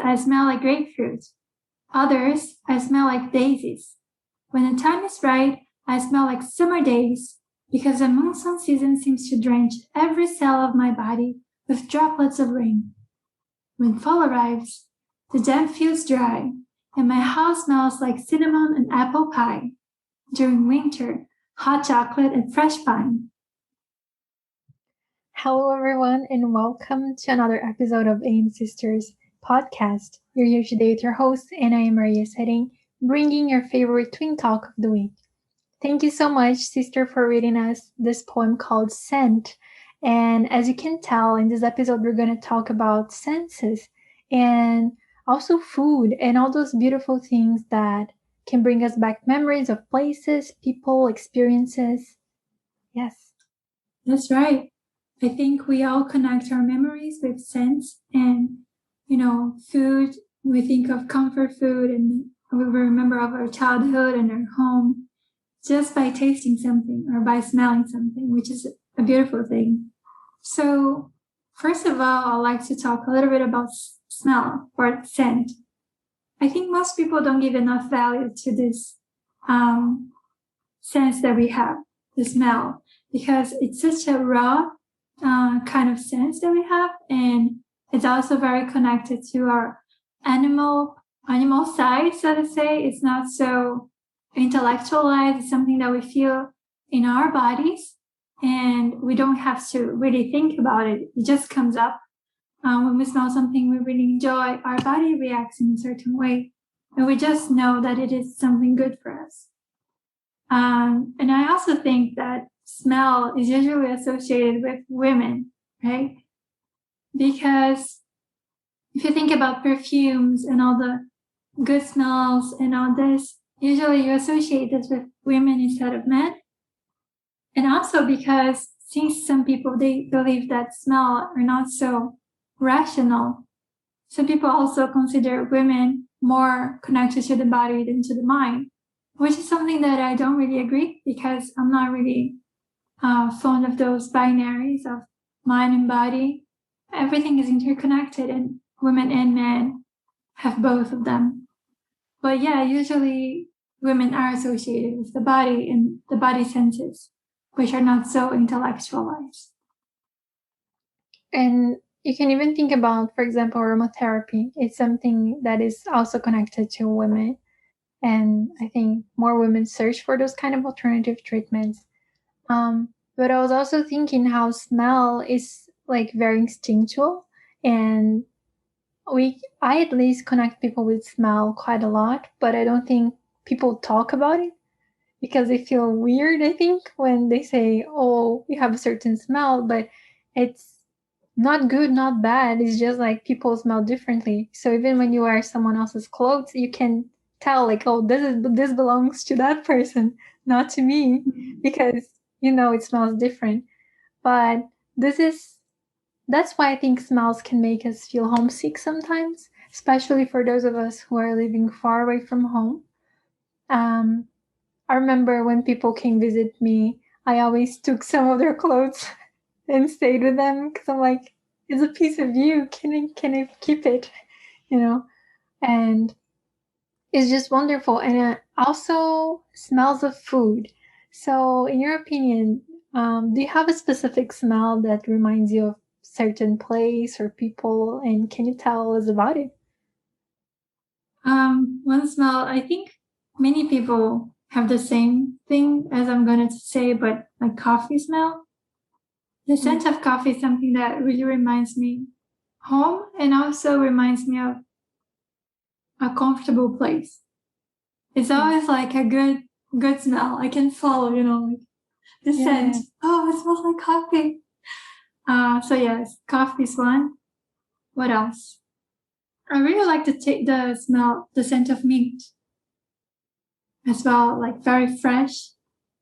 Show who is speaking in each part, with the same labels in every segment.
Speaker 1: I smell like grapefruit. Others, I smell like daisies. When the time is right, I smell like summer days, because the monsoon season seems to drench every cell of my body with droplets of rain. When fall arrives, the damp feels dry, and my house smells like cinnamon and apple pie. During winter, hot chocolate and fresh pine.
Speaker 2: Hello, everyone, and welcome to another episode of AM Sisters podcast. You're here today with your host, and I am Maria Setting, bringing your favorite twin talk of the week. Thank you so much, sister, for reading us this poem called Scent. And as you can tell, in this episode, we're going to talk about senses and also food and all those beautiful things that can bring us back memories of places, people, experiences. Yes.
Speaker 1: That's right. I think we all connect our memories with scents and, food. We think of comfort food and we remember of our childhood and our home just by tasting something or by smelling something, which is a beautiful thing. So first of all, I'd like to talk a little bit about smell or scent. I think most people don't give enough value to this sense that we have, the smell, because it's such a raw kind of sense that we have, and it's also very connected to our animal side, so to say. It's not so intellectualized. It's something that we feel in our bodies, and we don't have to really think about it. It just comes up. When we smell something we really enjoy, our body reacts in a certain way, and we just know that it is something good for us. And I also think that smell is usually associated with women, right? Because if you think about perfumes and all the good smells and all this, usually you associate this with women instead of men. And also because since some people, they believe that smell are not so rational, some people also consider women more connected to the body than to the mind, which is something that I don't really agree, because I'm not really fond of those binaries of mind and body. Everything is interconnected, and women and men have both of them. But yeah, usually women are associated with the body and the body senses, which are not so intellectualized.
Speaker 2: And you can even think about, for example, aromatherapy. It's something that is also connected to women. And I think more women search for those kind of alternative treatments. But I was also thinking how smell is like very instinctual, and I at least connect people with smell quite a lot, but I don't think people talk about it because they feel weird, I think, when they say, oh, you have a certain smell, but it's not good, not bad. It's just like people smell differently. So even when you wear someone else's clothes, you can tell like, oh, this belongs to that person, not to me, because it smells different. But that's why I think smells can make us feel homesick sometimes, especially for those of us who are living far away from home. I remember when people came visit me, I always took some of their clothes and stayed with them because I'm like, it's a piece of you. Can I keep it? And it's just wonderful. And it also smells of food. So in your opinion, do you have a specific smell that reminds you of certain place or people? And can you tell us about it?
Speaker 1: One smell, I think many people have the same thing as I'm going to say, but like coffee smell. The scent of coffee is something that really reminds me home, and also reminds me of a comfortable place. It's always like a good smell. I can follow, like the scent. Oh, it smells like coffee. So yes, coffee is one. What else? I really like to take the scent of mint as well, like very fresh.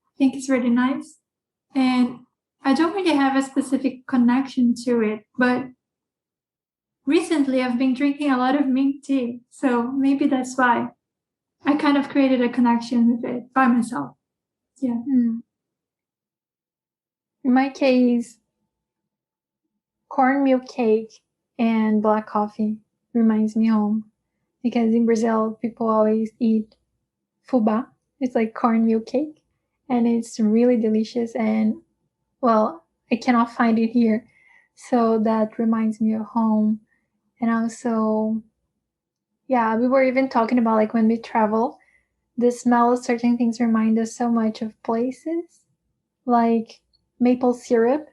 Speaker 1: I think it's really nice. And I don't really have a specific connection to it, but recently I've been drinking a lot of mint tea. So maybe that's why I kind of created a connection with it by myself. Yeah.
Speaker 2: In my case, cornmeal cake and black coffee reminds me home. Because in Brazil, people always eat fubá. It's like cornmeal cake, and it's really delicious. And well, I cannot find it here, so that reminds me of home. And also, yeah, we were even talking about like when we travel, the smell of certain things remind us so much of places, like maple syrup,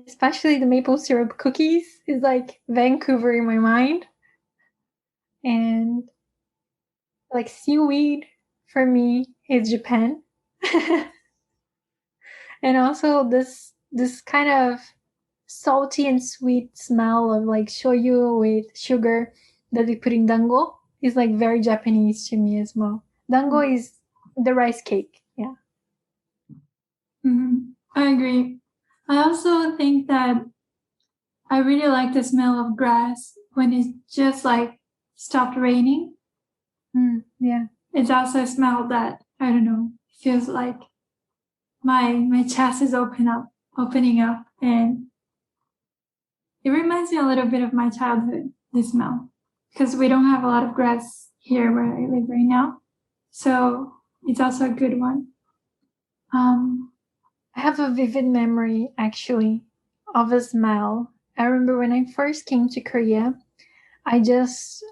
Speaker 2: especially the maple syrup cookies is like Vancouver in my mind. And like seaweed for me is Japan. And also this kind of salty and sweet smell of like shoyu with sugar that we put in dango is like very Japanese to me as well. Dango is the rice cake. Yeah.
Speaker 1: Mm-hmm. I agree. I also think that I really like the smell of grass when it's just like stopped raining.
Speaker 2: Yeah.
Speaker 1: It's also a smell that, I don't know, feels like my chest is opening up, and it reminds me a little bit of my childhood, this smell, because we don't have a lot of grass here where I live right now. So it's also a good one.
Speaker 2: I have a vivid memory actually of a smell. I remember when I first came to Korea, I just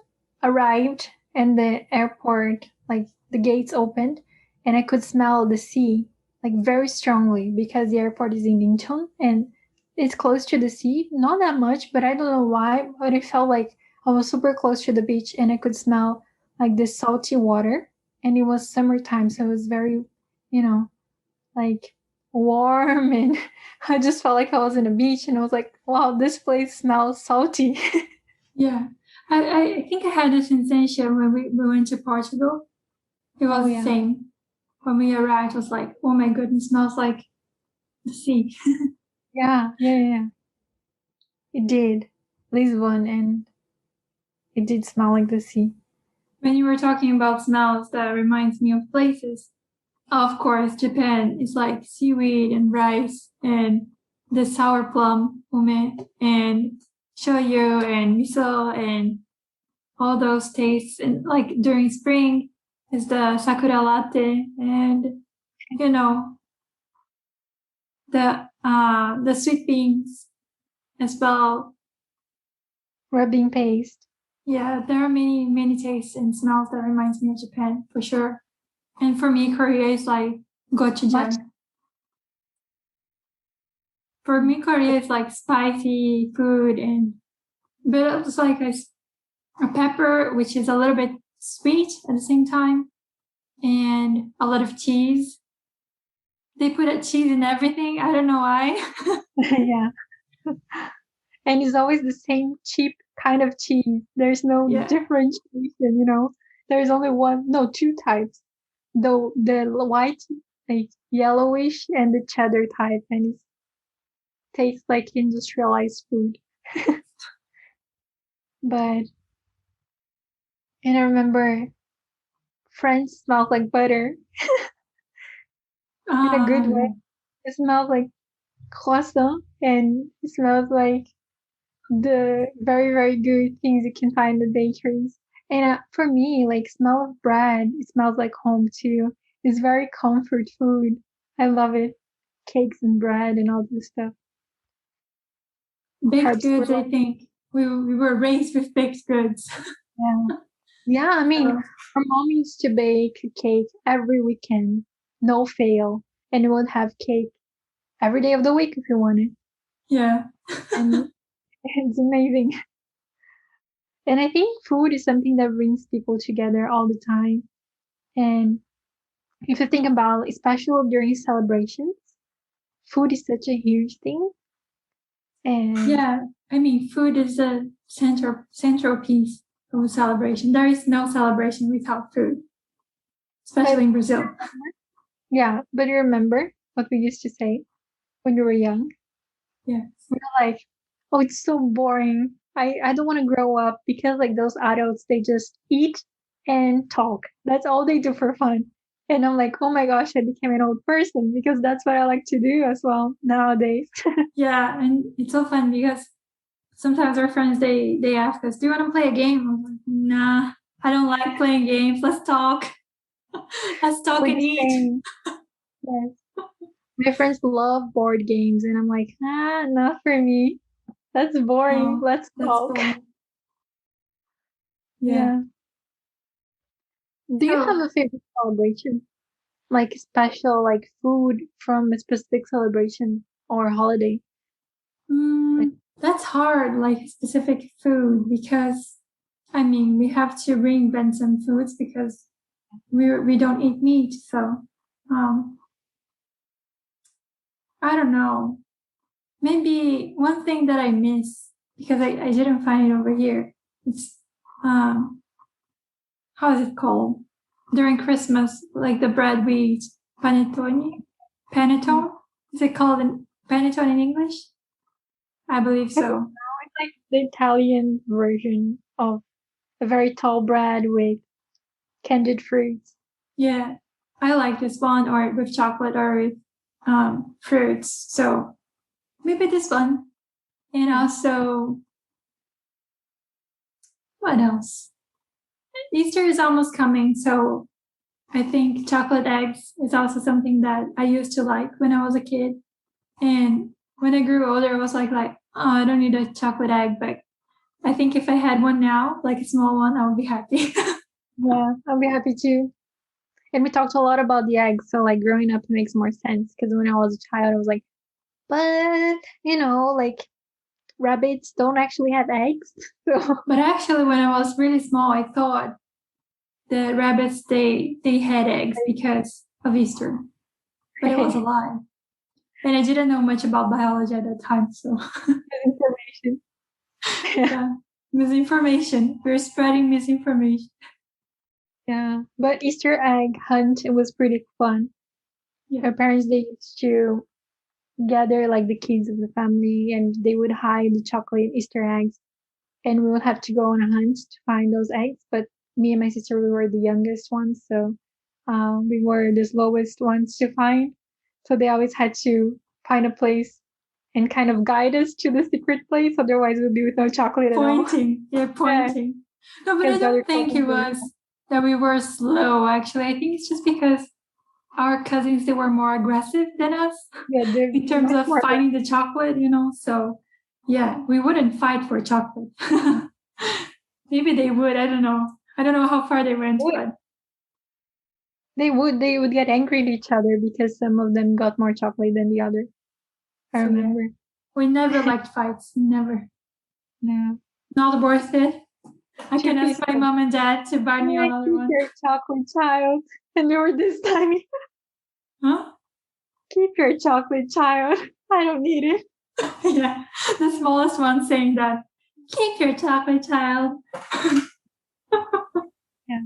Speaker 2: arrived and the airport, like the gates opened, and I could smell the sea like very strongly because the airport is in Incheon and it's close to the sea. Not that much, but I don't know why, but it felt like I was super close to the beach and I could smell like the salty water. And it was summertime, so it was very, you know, like warm, and I just felt like I was in a beach and I was like, wow, this place smells salty.
Speaker 1: Yeah. I think I had the sensation when we went to Portugal. It was the same. When we arrived, it was like, oh my goodness, smells like the sea.
Speaker 2: Yeah. It did. Lisbon, and it did smell like the sea.
Speaker 1: When you were talking about smells, that reminds me of places. Of course, Japan is like seaweed and rice and the sour plum, ume, and shoyu and miso and all those tastes. And like during spring is the sakura latte and, you know, the sweet beans as well.
Speaker 2: Red bean paste.
Speaker 1: Yeah, there are many tastes and smells that reminds me of Japan for sure. And for me, Korea is like gochujang. For me, Korea is like spicy food, and but it's like a pepper, which is a little bit sweet at the same time, and a lot of cheese. They put a cheese in everything. I don't know why.
Speaker 2: Yeah. And it's always the same cheap kind of cheese. There's no differentiation, you know. There's only one, no, two types. The white, like yellowish, and the cheddar type, and it tastes like industrialized food. But and I remember French smells like butter in a good way. It smells like croissant, and it smells like the very, very good things you can find in bakeries. And for me, like smell of bread, it smells like home too. It's very comfort food. I love it. Cakes and bread and all this stuff.
Speaker 1: Baked goods, I think. We were raised with baked goods.
Speaker 2: Yeah, I mean, our mom used to bake a cake every weekend, no fail. And we would have cake every day of the week if you wanted.
Speaker 1: Yeah.
Speaker 2: And it's amazing. And I think food is something that brings people together all the time. And if you think about, especially during celebrations, food is such a huge thing. And
Speaker 1: yeah, I mean, food is a central piece of a celebration. There is no celebration without food, especially in Brazil.
Speaker 2: Yeah, but you remember what we used to say when we were young?
Speaker 1: Yeah.
Speaker 2: We were like, oh, it's so boring. I don't want to grow up because like those adults, they just eat and talk. That's all they do for fun. And I'm like, oh my gosh, I became an old person because that's what I like to do as well nowadays.
Speaker 1: Yeah, and it's so fun because sometimes our friends, they ask us, do you want to play a game? I'm like, nah, I don't like playing games. Let's talk. Let's talk
Speaker 2: We're
Speaker 1: and
Speaker 2: the
Speaker 1: eat.
Speaker 2: same. Yes. My friends love board games, and I'm like, not for me. That's boring.
Speaker 1: No,
Speaker 2: Let's
Speaker 1: that's
Speaker 2: talk.
Speaker 1: boring.
Speaker 2: Yeah. Do you
Speaker 1: So,
Speaker 2: have a favorite celebration? Like special, like food from a specific celebration or holiday?
Speaker 1: that's hard, like specific food, because I mean, we have to reinvent some foods because we don't eat meat. So, I don't know. Maybe one thing that I miss because I didn't find it over here. It's how is it called? During Christmas, like the bread we eat, panettone. Panettone? Is it called panettone in English? I believe so.
Speaker 2: It's like the Italian version of a very tall bread with candied fruits.
Speaker 1: Yeah, I like this one, or with chocolate, or with fruits. So maybe this one. And also, what else? Easter is almost coming, so I think chocolate eggs is also something that I used to like when I was a kid. And when I grew older, I was like, oh, I don't need a chocolate egg. But I think if I had one now, like a small one, I would be happy.
Speaker 2: Yeah, I'll be happy too. And we talked a lot about the eggs, so like growing up it makes more sense because when I was a child, I was like, but like rabbits don't actually have eggs. So
Speaker 1: But actually, when I was really small, I thought the rabbits they had eggs because of Easter, but it was a lie. And I didn't know much about biology at that time, so
Speaker 2: misinformation.
Speaker 1: yeah, misinformation. We're spreading misinformation.
Speaker 2: Yeah, but Easter egg hunt, it was pretty fun.
Speaker 1: Yeah.
Speaker 2: Our parents, they used to gather like the kids of the family and they would hide the chocolate Easter eggs and we would have to go on a hunt to find those eggs. But me and my sister, we were the youngest ones, so we were the slowest ones to find. So they always had to find a place and kind of guide us to the secret place. Otherwise, we'd be without chocolate at all.
Speaker 1: Pointing. Yeah, pointing. Yeah. No, but I don't think it was that we were slow, actually. I think it's just because our cousins, they were more aggressive than us in terms of finding the chocolate, So, yeah, we wouldn't fight for chocolate. Maybe they would. I don't know. I don't know how far they went, but
Speaker 2: they would get angry at each other because some of them got more chocolate than the other. I remember.
Speaker 1: Yeah. We never liked fights. Never.
Speaker 2: No.
Speaker 1: Not worth it. I can ask my mom and dad to buy me another one.
Speaker 2: Keep your chocolate child. And they were this tiny.
Speaker 1: Huh?
Speaker 2: Keep your chocolate child. I don't need it.
Speaker 1: Yeah. The smallest one saying that. Keep your chocolate child.
Speaker 2: Yeah.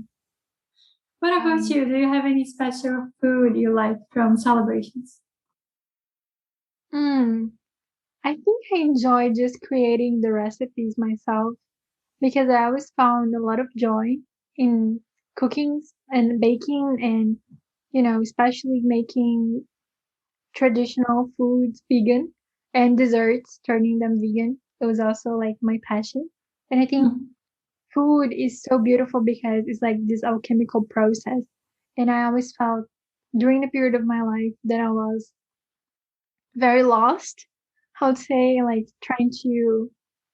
Speaker 1: What about you? Do you have any special food you like from celebrations?
Speaker 2: I think I enjoy just creating the recipes myself because I always found a lot of joy in cooking and baking and, especially making traditional foods vegan and desserts, turning them vegan. It was also like my passion. And I think food is so beautiful because it's like this alchemical process. And I always felt during the period of my life that I was very lost. I would say, like trying to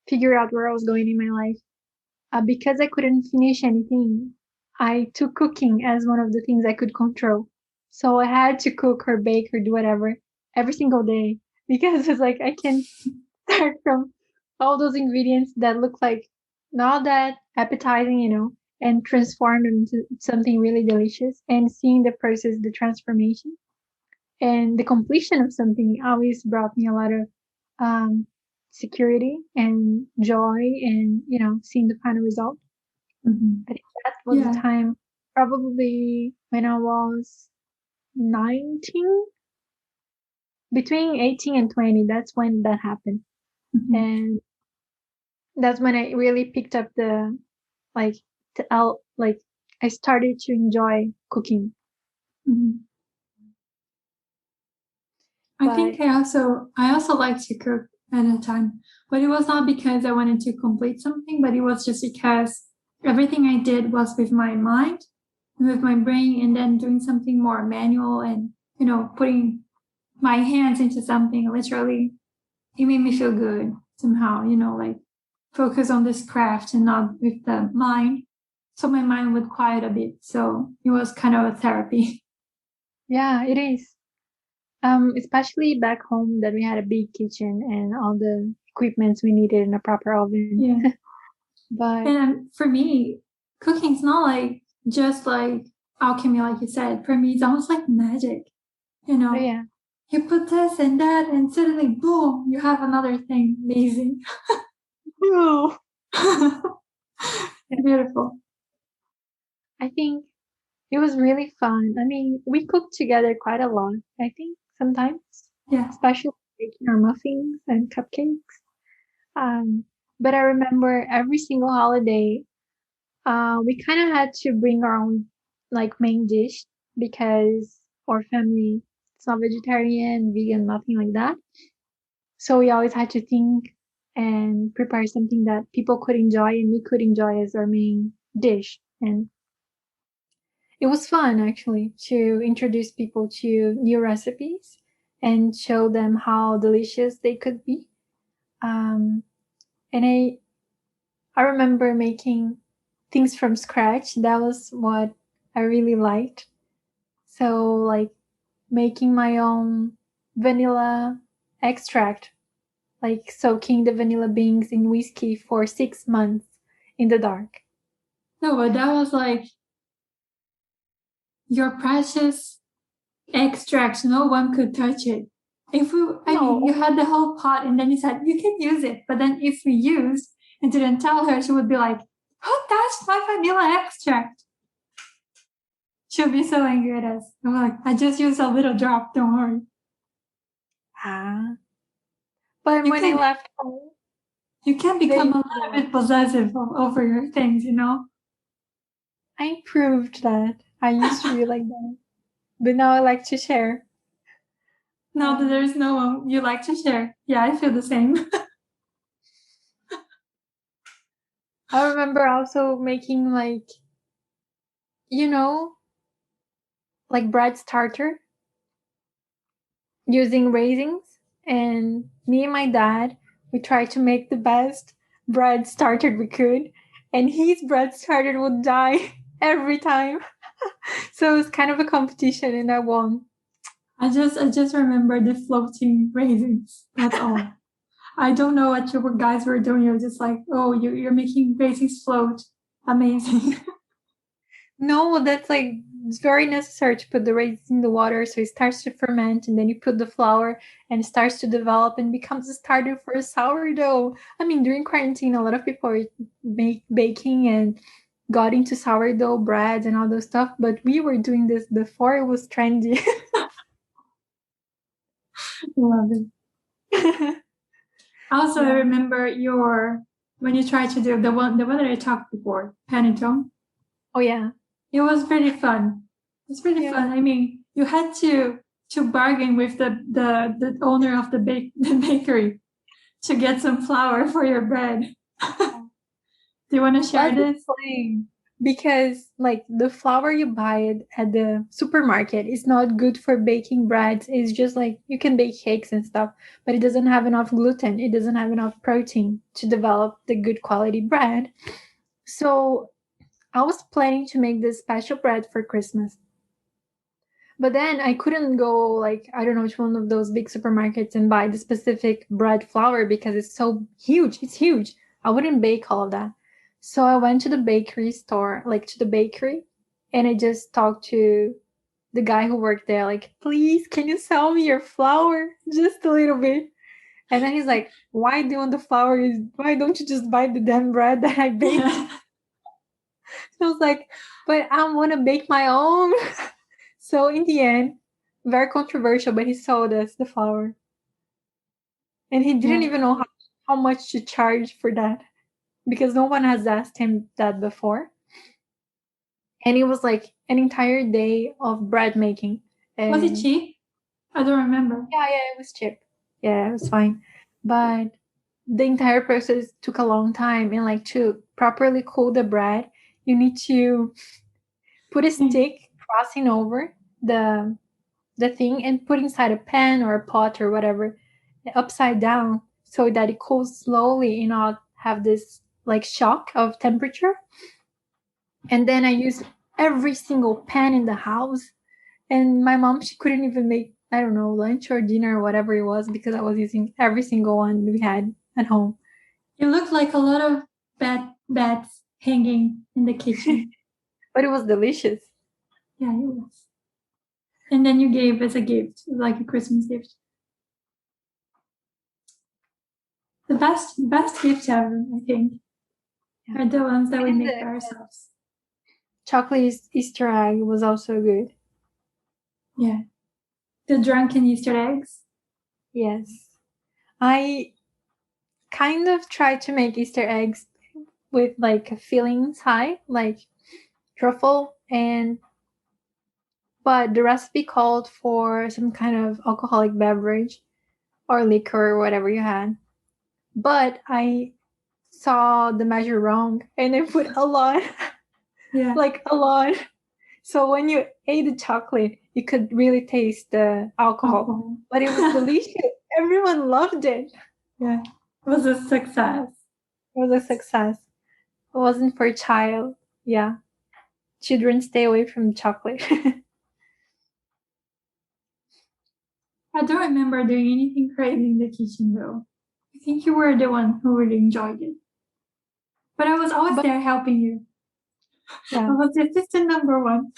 Speaker 2: figure out where I was going in my life. Because I couldn't finish anything, I took cooking as one of the things I could control. So I had to cook or bake or do whatever every single day because it's like I can start from all those ingredients that look like not that appetizing, and transform them into something really delicious and seeing the process, the transformation and the completion of something always brought me a lot of security and joy and, seeing the final result. I think that was the time probably when I was 19, between 18 and 20. That's when that happened. And that's when I really picked up I started to enjoy cooking.
Speaker 1: I think I also like to cook. at that time. But it was not because I wanted to complete something, but it was just because everything I did was with my mind and with my brain, and then doing something more manual and, putting my hands into something literally. It made me feel good somehow, like focus on this craft and not with the mind. So my mind would quiet a bit. So it was kind of a therapy.
Speaker 2: Yeah, it is. Especially back home that we had a big kitchen and all the equipments we needed in a proper oven.
Speaker 1: Yeah.
Speaker 2: But
Speaker 1: And for me, cooking's not like just like alchemy, like you said. For me, it's almost like magic.
Speaker 2: yeah,
Speaker 1: You put this and that, and suddenly, boom, you have another thing. Amazing.
Speaker 2: no.
Speaker 1: Beautiful.
Speaker 2: I think it was really fun. I mean, we cooked together quite a lot, I think, sometimes,
Speaker 1: Yeah.
Speaker 2: especially making our muffins and cupcakes. But I remember every single holiday, we kind of had to bring our own like main dish because our family is not vegetarian, vegan, nothing like that. So we always had to think and prepare something that people could enjoy and we could enjoy as our main dish. And it was fun actually to introduce people to new recipes and show them how delicious they could be. And I remember making things from scratch. That was what I really liked. So like making my own vanilla extract, like soaking the vanilla beans in whiskey for 6 months in the dark.
Speaker 1: No, but that was like your precious extract. No one could touch it. You had the whole pot and then you said, you can use it. But then if we used and didn't tell her, she would be like, who touched my vanilla extract? She'll be so angry at us. I'm like, I just used a little drop, don't worry.
Speaker 2: But when I left home,
Speaker 1: you can become a little bit possessive over your things,
Speaker 2: I proved that. I used to be like that. But now I like to share.
Speaker 1: Now that there's no one you like to share. Yeah, I feel the same.
Speaker 2: I remember also making like, like bread starter using raisins. And me and my dad, we tried to make the best bread starter we could. And his bread starter would die every time. So it was kind of a competition and I won.
Speaker 1: I just remember the floating raisins. That's all. I don't know what you guys were doing. You're just like, oh, you're making raisins float. Amazing.
Speaker 2: No, that's like, it's very necessary to put the raisins in the water so it starts to ferment, and then you put the flour and it starts to develop and becomes a starter for a sourdough. I mean, during quarantine, a lot of people are baking and got into sourdough breads and all those stuff, but we were doing this before it was trendy.
Speaker 1: Love it. Also, I remember when you tried to do the one that I talked before, panettone.
Speaker 2: Oh yeah,
Speaker 1: it was pretty fun. It's pretty fun. I mean, you had to bargain with the owner of the bakery to get some flour for your bread. Do you want to share this?
Speaker 2: Because like the flour you buy it at the supermarket is not good for baking breads. It's just like you can bake cakes and stuff, but it doesn't have enough gluten. It doesn't have enough protein to develop the good quality bread. So I was planning to make this special bread for Christmas. But then I couldn't go like, I don't know, to one of those big supermarkets and buy the specific bread flour because it's so huge. It's huge. I wouldn't bake all of that. So I went to the bakery store, like to the bakery, and I just talked to the guy who worked there, like, please, can you sell me your flour? Just a little bit. And then he's like, why do you want the flour? Why don't you just buy the damn bread that I baked? So I was like, but I want to bake my own. So in the end, very controversial, but he sold us the flour. And he didn't even know how much to charge for that because no one has asked him that before. And it was like an entire day of bread making. And
Speaker 1: was it cheap? I don't remember.
Speaker 2: Yeah, it was cheap. Yeah, it was fine. but the entire process took a long time. And like to properly cool the bread, you need to put a stick crossing over the thing and put inside a pan or a pot or whatever upside down so that it cools slowly and not have this like shock of temperature. And then I used every single pan in the house. And my mom, she couldn't even make, I don't know, lunch or dinner or whatever it was because I was using every single one we had at home.
Speaker 1: It looked like a lot of beds hanging in the kitchen.
Speaker 2: But it was delicious.
Speaker 1: Yeah, it was. And then you gave as a gift, like a Christmas gift. The best gift ever, I think, are the ones that we make by ourselves.
Speaker 2: Chocolate Easter egg was also good.
Speaker 1: Yeah. The drunken Easter eggs.
Speaker 2: Yes. I kind of tried to make Easter eggs with like a filling inside, like truffle, but the recipe called for some kind of alcoholic beverage or liquor or whatever you had. But I saw the measure wrong and I put a lot.
Speaker 1: Yeah.
Speaker 2: Like a lot. So when you ate the chocolate, you could really taste the alcohol. But it was delicious. Everyone loved it.
Speaker 1: Yeah. It was a success.
Speaker 2: It was a success. It wasn't for a child. Yeah. Children stay away from chocolate.
Speaker 1: I don't remember doing anything crazy in the kitchen though. I think you were the one who really enjoyed it. But I was always there helping you. Yeah. I was the assistant number one.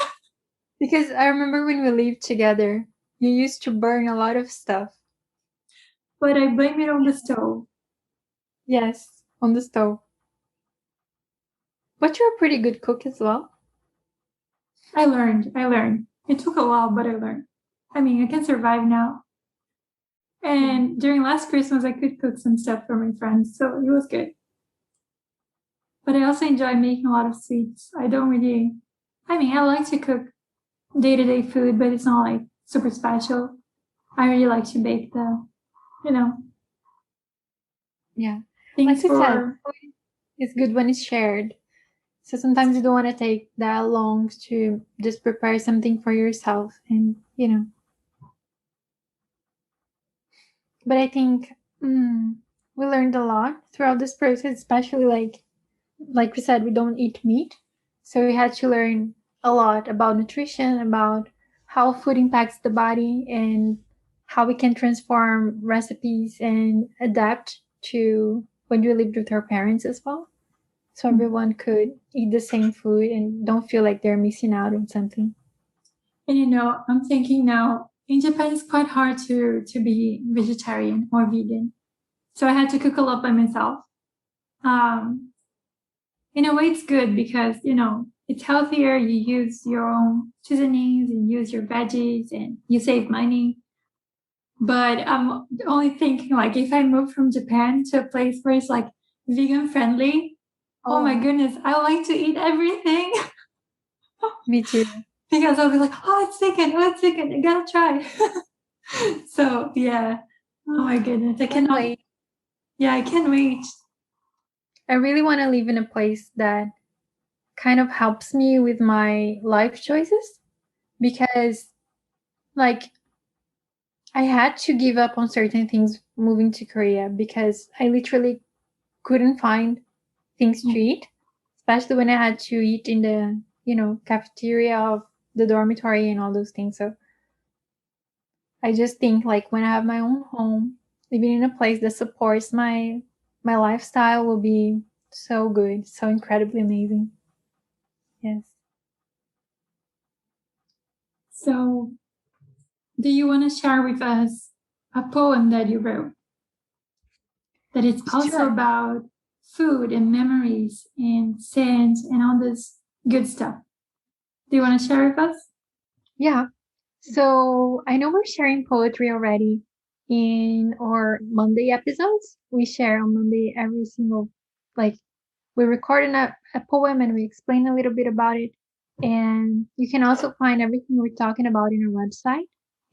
Speaker 2: Because I remember when we lived together, you used to burn a lot of stuff.
Speaker 1: But I blame it on the stove.
Speaker 2: Yes, on the stove. But you're a pretty good cook as well.
Speaker 1: I learned. It took a while, but I learned. I mean, I can survive now. And during last Christmas, I could cook some stuff for my friends, so it was good. But I also enjoy making a lot of sweets. I like to cook day-to-day food, but it's not like super special. I really like to bake
Speaker 2: Yeah.
Speaker 1: things
Speaker 2: like I said, it's good when it's shared. So sometimes you don't want to take that long to just prepare something for yourself and, But I think we learned a lot throughout this process, especially like we said, we don't eat meat. So we had to learn a lot about nutrition, about how food impacts the body and how we can transform recipes and adapt to when we lived with our parents as well. So everyone could eat the same food and don't feel like they're missing out on something.
Speaker 1: And I'm thinking now, in Japan it's quite hard to be vegetarian or vegan. So I had to cook a lot by myself. In a way it's good because, it's healthier. You use your own seasonings, you use your veggies, and you save money. But I'm only thinking like if I move from Japan to a place where it's like vegan friendly, oh my goodness, I like to eat everything.
Speaker 2: Me too.
Speaker 1: Because I'll be like, oh, it's vegan, I gotta try. So yeah. Oh my goodness. I cannot wait. Yeah, I can't wait.
Speaker 2: I really want to live in a place that kind of helps me with my life choices because like I had to give up on certain things moving to Korea because I literally couldn't find things to eat, especially when I had to eat in the, cafeteria of the dormitory and all those things. So I just think like when I have my own home, living in a place that supports my lifestyle will be so good, so incredibly amazing. Yes.
Speaker 1: So, do you want to share with us a poem that you wrote? That it's also about food and memories and scents and all this good stuff. Do you want to share with us?
Speaker 2: Yeah. So I know we're sharing poetry already in our Monday episodes. We share on Monday every single, we record a poem and we explain a little bit about it. And you can also find everything we're talking about in our website,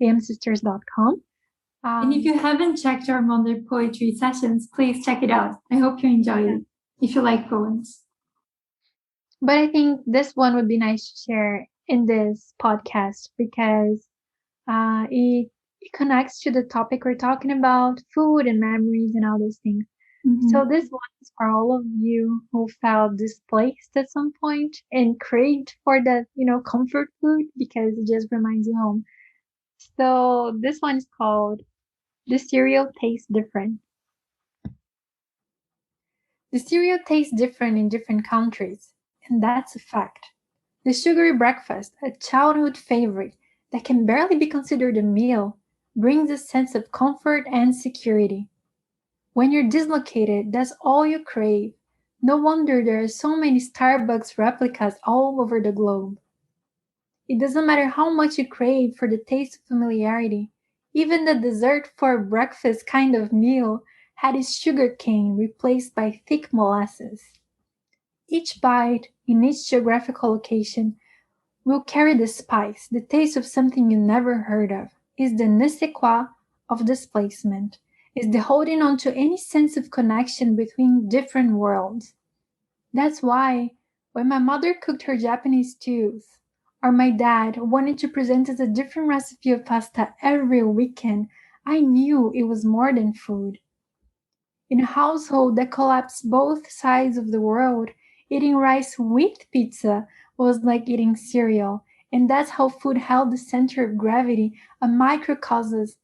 Speaker 2: amsisters.com.
Speaker 1: And if you haven't checked our Monday poetry sessions, please check it out. I hope you enjoy it, if you like poems.
Speaker 2: But I think this one would be nice to share in this podcast because it connects to the topic we're talking about, food and memories and all those things.
Speaker 1: Mm-hmm.
Speaker 2: So this one is for all of you who felt displaced at some point and craved for that, comfort food because it just reminds you home. So this one is called The Cereal Tastes Different. The cereal tastes different in different countries, and that's a fact. The sugary breakfast, a childhood favorite that can barely be considered a meal, brings a sense of comfort and security. When you're dislocated, that's all you crave. No wonder there are so many Starbucks replicas all over the globe. It doesn't matter how much you crave for the taste of familiarity. Even the dessert for breakfast kind of meal had its sugar cane replaced by thick molasses. Each bite, in each geographical location, will carry the spice, the taste of something you never heard of. Is the ne sais quoi of displacement. Is the holding on to any sense of connection between different worlds. That's why, when my mother cooked her Japanese stews, or my dad wanted to present us a different recipe of pasta every weekend, I knew it was more than food. In a household that collapsed both sides of the world, eating rice with pizza was like eating cereal, and that's how food held the center of gravity, a microcosmos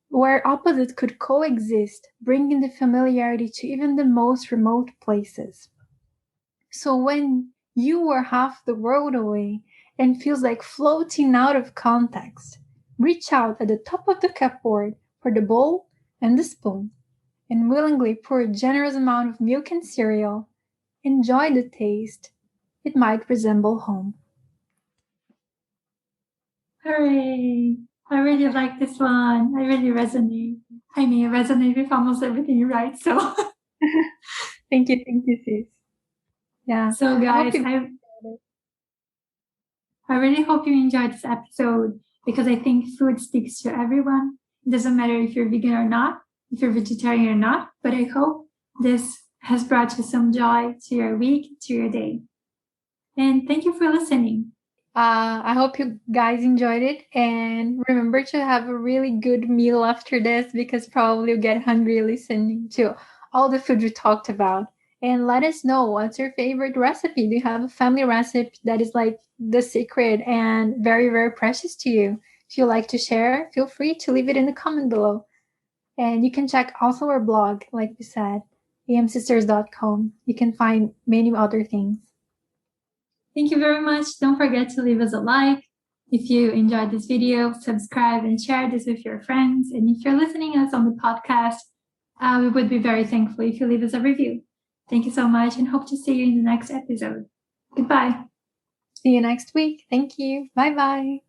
Speaker 2: where opposites could coexist, bringing the familiarity to even the most remote places. So when you were half the world away and feels like floating out of context, reach out at the top of the cupboard for the bowl and the spoon, and willingly pour a generous amount of milk and cereal. Enjoy the taste. It might resemble home.
Speaker 1: Hooray! I really like this one. I really resonate. I resonate with almost everything you write, so.
Speaker 2: Thank you, sis. Yeah.
Speaker 1: So guys, I really hope you enjoyed this episode because I think food speaks to everyone. It doesn't matter if you're vegan or not, if you're vegetarian or not, but I hope this has brought you some joy to your week, to your day. And thank you for listening.
Speaker 2: I hope you guys enjoyed it, and remember to have a really good meal after this because probably you'll get hungry listening to all the food we talked about. And let us know, what's your favorite recipe? Do you have a family recipe that is like the secret and very, very precious to you? If you like to share, feel free to leave it in the comment below. And you can check also our blog, like we said, amsisters.com. You can find many other things.
Speaker 1: Thank you very much. Don't forget to leave us a like. If you enjoyed this video, subscribe and share this with your friends. And if you're listening to us on the podcast, we would be very thankful if you leave us a review. Thank you so much and hope to see you in the next episode. Goodbye.
Speaker 2: See you next week. Thank you. Bye-bye.